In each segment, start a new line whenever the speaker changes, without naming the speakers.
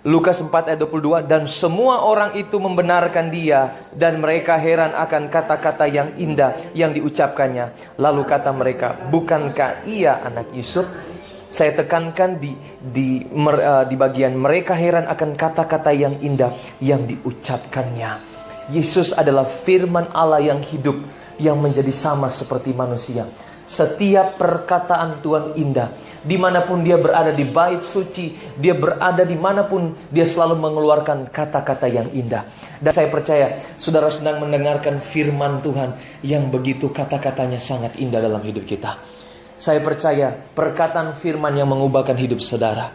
Lukas 4 ayat 22, dan semua orang itu membenarkan dia, dan mereka heran akan kata-kata yang indah yang diucapkannya. Lalu kata mereka, bukankah ia anak Yusuf? Saya tekankan di bagian mereka heran akan kata-kata yang indah yang diucapkannya. Yesus adalah firman Allah yang hidup, yang menjadi sama seperti manusia. Setiap perkataan Tuhan indah. Dimanapun dia berada di bait suci, dia berada dimanapun, dia selalu mengeluarkan kata-kata yang indah. Dan saya percaya saudara sedang mendengarkan firman Tuhan yang begitu kata-katanya sangat indah dalam hidup kita. Saya percaya perkataan firman yang mengubahkan hidup saudara.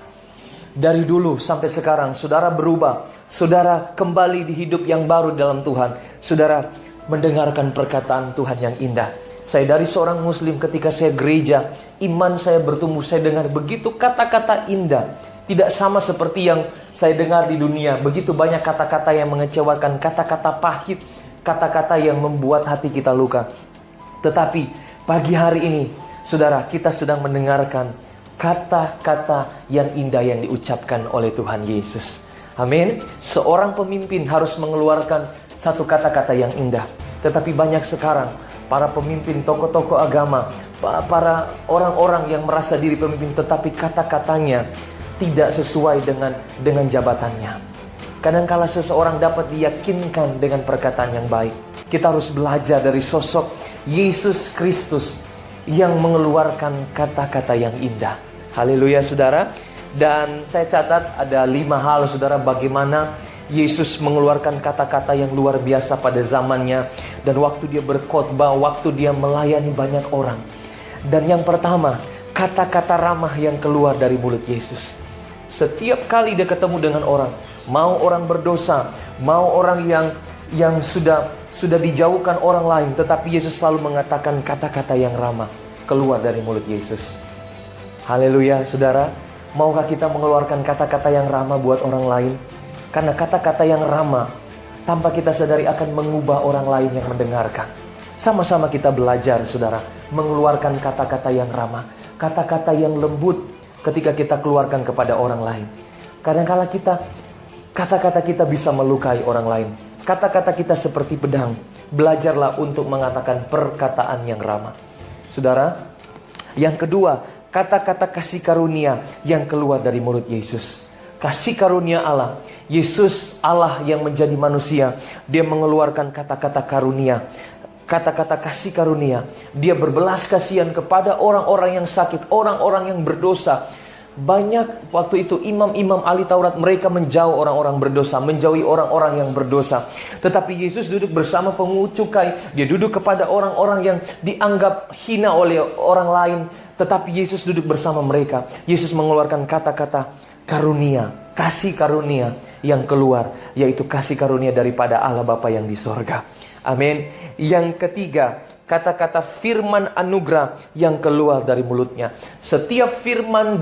Dari dulu sampai sekarang saudara berubah, saudara kembali di hidup yang baru dalam Tuhan. Saudara mendengarkan perkataan Tuhan yang indah. Saya dari seorang muslim, ketika saya gereja, iman saya bertumbuh, saya dengar begitu kata-kata indah. Tidak sama seperti yang saya dengar di dunia. Begitu banyak kata-kata yang mengecewakan, kata-kata pahit, kata-kata yang membuat hati kita luka. Tetapi pagi hari ini, saudara, kita sedang mendengarkan kata-kata yang indah yang diucapkan oleh Tuhan Yesus. Amin. Seorang pemimpin harus mengeluarkan satu kata-kata yang indah. Tetapi banyak sekarang para pemimpin, tokoh-tokoh agama, para orang-orang yang merasa diri pemimpin, tetapi kata-katanya tidak sesuai dengan jabatannya. Kadangkala seseorang dapat diyakinkan dengan perkataan yang baik. Kita harus belajar dari sosok Yesus Kristus yang mengeluarkan kata-kata yang indah. Haleluya saudara. Dan saya catat ada 5 hal saudara, bagaimana Yesus mengeluarkan kata-kata yang luar biasa pada zamannya. Dan waktu dia berkhotbah, waktu dia melayani banyak orang. Dan yang pertama, kata-kata ramah yang keluar dari mulut Yesus. Setiap kali dia ketemu dengan orang, mau orang berdosa, mau orang yang sudah dijauhkan orang lain, tetapi Yesus selalu mengatakan kata-kata yang ramah keluar dari mulut Yesus. Haleluya saudara. Maukah kita mengeluarkan kata-kata yang ramah buat orang lain? Karena kata-kata yang ramah tanpa kita sadari akan mengubah orang lain yang mendengarkan. Sama-sama kita belajar saudara, mengeluarkan kata-kata yang ramah, kata-kata yang lembut ketika kita keluarkan kepada orang lain. Kadang-kala kata-kata kita bisa melukai orang lain. Kata-kata kita seperti pedang. Belajarlah untuk mengatakan perkataan yang ramah. Saudara, yang kedua, kata-kata kasih karunia yang keluar dari mulut Yesus. Kasih karunia Allah. Yesus Allah yang menjadi manusia. Dia mengeluarkan kata-kata karunia. Kata-kata kasih karunia. Dia berbelas kasihan kepada orang-orang yang sakit, orang-orang yang berdosa. Banyak waktu itu imam-imam ahli Taurat, mereka menjauh orang-orang berdosa, menjauhi orang-orang yang berdosa. Tetapi Yesus duduk bersama pengungut cukai. Dia duduk kepada orang-orang yang dianggap hina oleh orang lain. Tetapi Yesus duduk bersama mereka. Yesus mengeluarkan kata-kata karunia, kasih karunia yang keluar, yaitu kasih karunia daripada Allah Bapa yang di sorga. Amin. Yang ketiga, kata-kata firman anugerah yang keluar dari mulutnya. Setiap firman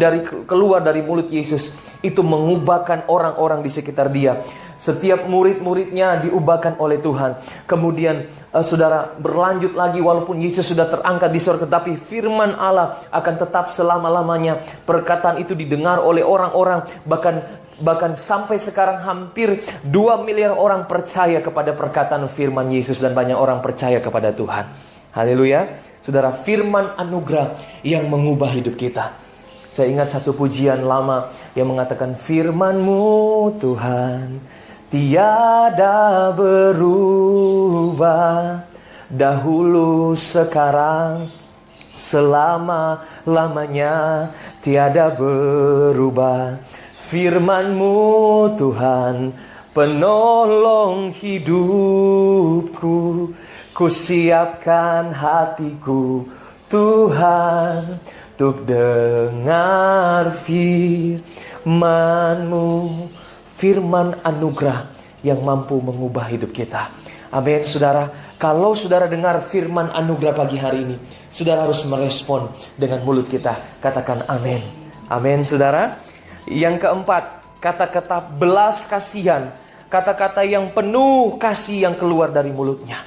keluar dari mulut Yesus itu mengubahkan orang-orang di sekitar dia. Setiap murid-muridnya diubahkan oleh Tuhan. Kemudian saudara berlanjut lagi, walaupun Yesus sudah terangkat di surga, tetapi firman Allah akan tetap selama-lamanya. Perkataan itu didengar oleh orang-orang, bahkan sampai sekarang hampir 2 miliar orang percaya kepada perkataan firman Yesus, dan banyak orang percaya kepada Tuhan. Haleluya. Saudara, firman anugerah yang mengubah hidup kita. Saya ingat satu pujian lama yang mengatakan, firman-Mu Tuhan tiada berubah, dahulu sekarang selama-lamanya tiada berubah. Firman-Mu Tuhan penolong hidupku, ku siapkan hatiku Tuhan untuk dengar firman-Mu. Firman anugerah yang mampu mengubah hidup kita. Amin saudara. Kalau saudara dengar firman anugerah pagi hari ini, saudara harus merespon dengan mulut kita. Katakan amin. Amin saudara. Yang keempat, kata-kata belas kasihan. Kata-kata yang penuh kasih yang keluar dari mulutnya.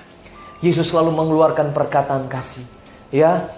Yesus selalu mengeluarkan perkataan kasih. Ya,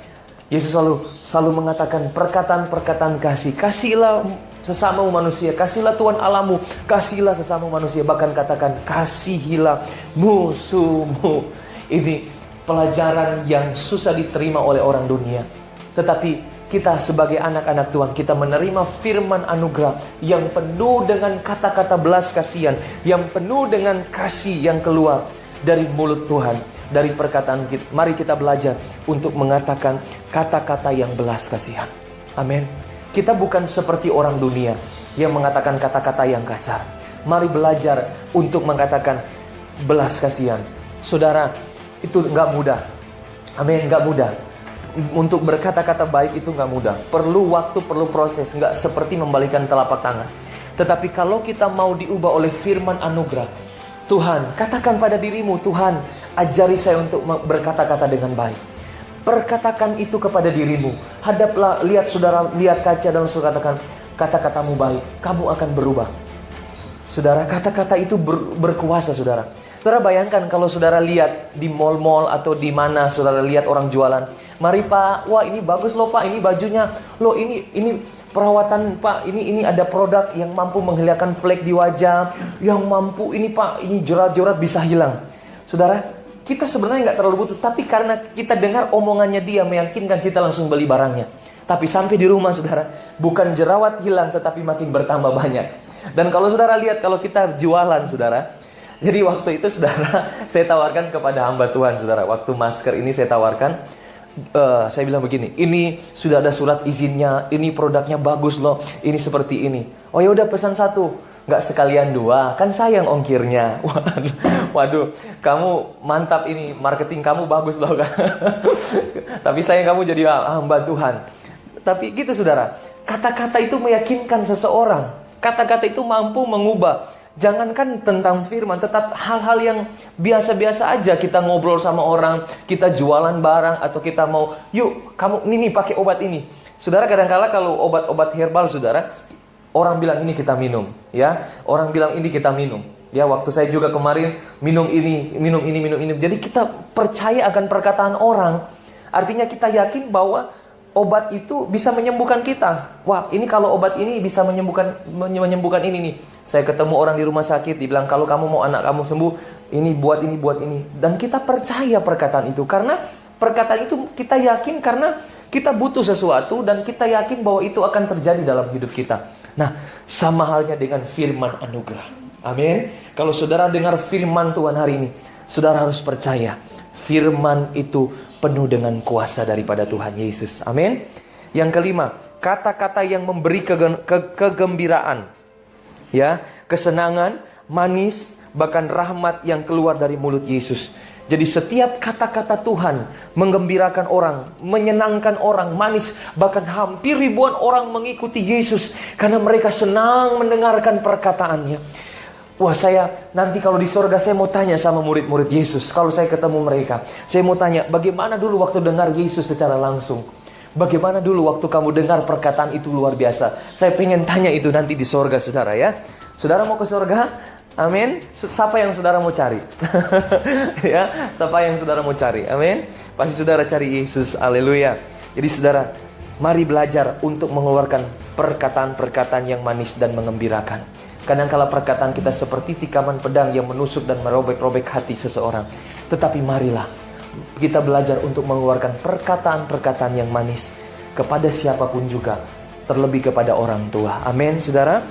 Yesus selalu mengatakan perkataan-perkataan kasih. Kasihlah sesama manusia, kasihlah Tuhan Allahmu, kasihlah sesama manusia. Bahkan katakan, kasihilah musuhmu. Ini pelajaran yang susah diterima oleh orang dunia. Tetapi kita sebagai anak-anak Tuhan, kita menerima firman anugerah yang penuh dengan kata-kata belas kasihan, yang penuh dengan kasih yang keluar dari mulut Tuhan, dari perkataan kita. Mari kita belajar untuk mengatakan kata-kata yang belas kasihan. Amin. Kita bukan seperti orang dunia yang mengatakan kata-kata yang kasar. Mari belajar untuk mengatakan belas kasihan. Saudara, itu nggak mudah. Amin, nggak mudah. Untuk berkata-kata baik itu nggak mudah. Perlu waktu, perlu proses. Nggak seperti membalikan telapak tangan. Tetapi kalau kita mau diubah oleh firman anugerah, Tuhan, katakan pada dirimu, Tuhan, ajari saya untuk berkata-kata dengan baik. Perkatakan itu kepada dirimu. Hadaplah, lihat saudara, lihat kaca dan saudara katakan, kata-katamu baik, kamu akan berubah. Saudara, kata-kata itu berkuasa, saudara. Saudara bayangkan kalau saudara lihat di mall-mall atau di mana saudara lihat orang jualan. Mari Pak, wah ini bagus loh Pak, ini bajunya. Loh ini perawatan Pak, ini ada produk yang mampu menghilangkan flek di wajah. Yang mampu ini Pak, ini jerat-jerat bisa hilang. Saudara, kita sebenarnya nggak terlalu butuh. Tapi karena kita dengar omongannya dia, meyakinkan kita langsung beli barangnya. Tapi sampai di rumah saudara, bukan jerawat hilang tetapi makin bertambah banyak. Dan kalau saudara lihat, kalau kita jualan saudara, jadi waktu itu saudara, saya tawarkan kepada hamba Tuhan saudara, waktu masker ini saya tawarkan, saya bilang begini, ini sudah ada surat izinnya, ini produknya bagus loh, ini seperti ini. Oh ya udah pesan satu, nggak sekalian dua, kan sayang ongkirnya. Waduh, kamu mantap ini, marketing kamu bagus loh kan. Tapi sayang kamu jadi hamba Tuhan. Tapi gitu saudara, kata-kata itu meyakinkan seseorang, kata-kata itu mampu mengubah. Jangankan tentang firman, tetap hal-hal yang biasa-biasa aja. Kita ngobrol sama orang, kita jualan barang, atau kita mau, yuk kamu ini pakai obat ini. Saudara, kadang-kala kalau obat-obat herbal saudara, orang bilang ini kita minum, ya. Orang bilang ini kita minum. Ya, waktu saya juga kemarin minum ini. Jadi kita percaya akan perkataan orang. Artinya kita yakin bahwa obat itu bisa menyembuhkan kita. Wah, ini kalau obat ini bisa menyembuhkan ini nih. Saya ketemu orang di rumah sakit, dibilang kalau kamu mau anak kamu sembuh, ini buat ini. Dan kita percaya perkataan itu. Karena perkataan itu kita yakin karena kita butuh sesuatu dan kita yakin bahwa itu akan terjadi dalam hidup kita. Nah, sama halnya dengan firman anugerah. Amin. Kalau saudara dengar firman Tuhan hari ini, saudara harus percaya firman itu penuh dengan kuasa daripada Tuhan Yesus. Amin. Yang kelima, kata-kata yang memberi kegembiraan, ya, kesenangan, manis, bahkan rahmat yang keluar dari mulut Yesus. Jadi setiap kata-kata Tuhan menggembirakan orang, menyenangkan orang, manis. Bahkan hampir ribuan orang mengikuti Yesus karena mereka senang mendengarkan perkataannya. Wah, saya nanti kalau di sorga saya mau tanya sama murid-murid Yesus. Kalau saya ketemu mereka, saya mau tanya, bagaimana dulu waktu dengar Yesus secara langsung? Bagaimana dulu waktu kamu dengar perkataan itu luar biasa? Saya pengen tanya itu nanti di sorga, saudara ya. Saudara mau ke sorga? Amin. Siapa yang saudara mau cari? Ya, siapa yang saudara mau cari? Amin. Pasti saudara cari Yesus. Haleluya. Jadi saudara, mari belajar untuk mengeluarkan perkataan-perkataan yang manis dan mengembirakan. Kadang-kala perkataan kita seperti tikaman pedang yang menusuk dan merobek-robek hati seseorang. Tetapi marilah kita belajar untuk mengeluarkan perkataan-perkataan yang manis kepada siapapun juga, terlebih kepada orang tua. Amin, saudara.